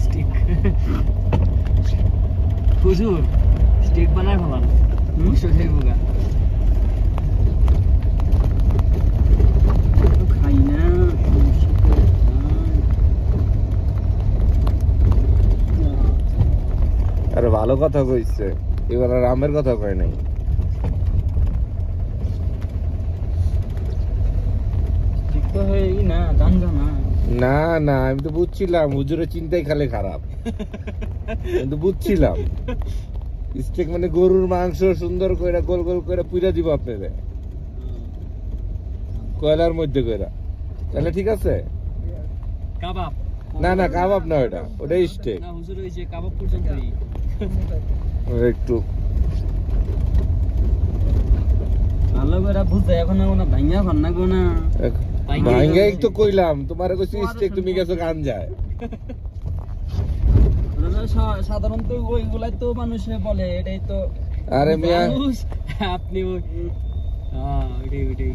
Stick হুজুর stick বানায় ফেলান মুশকিল বুগা খাই না আরে ভালো কথা কইছে, এবার আর আমের কথা কয় নাই। ঠিক তো হই না জানগা না না না, আমি তো বুঝছিলাম হুজুরের চিন্তাই খালি খারাপ, কিন্তু বুঝছিলাম স্টেক মানে গরুর মাংস সুন্দর কইরা গোল গোল কইরা পুইরা দিব আপনারে কয়লার মধ্যে কইরা, তাহলে ঠিক আছে। কাবাব না না কাবাব না, ওটাই স্টেক না হুজুর, ওই যে কাবাব পর্যন্তই একটু ভালো করে বুঝতে এখন না ভাঙা ভান্না গো না ভাঙ্গাই তো কইলাম তোমারে, কইছি স্টেক তুমি গেছো গান যায়। সাধারণত ওইগুলাই তো মানুষে বলে, এটাই তো। আরে মিয়া আপনি ওই ওইটাই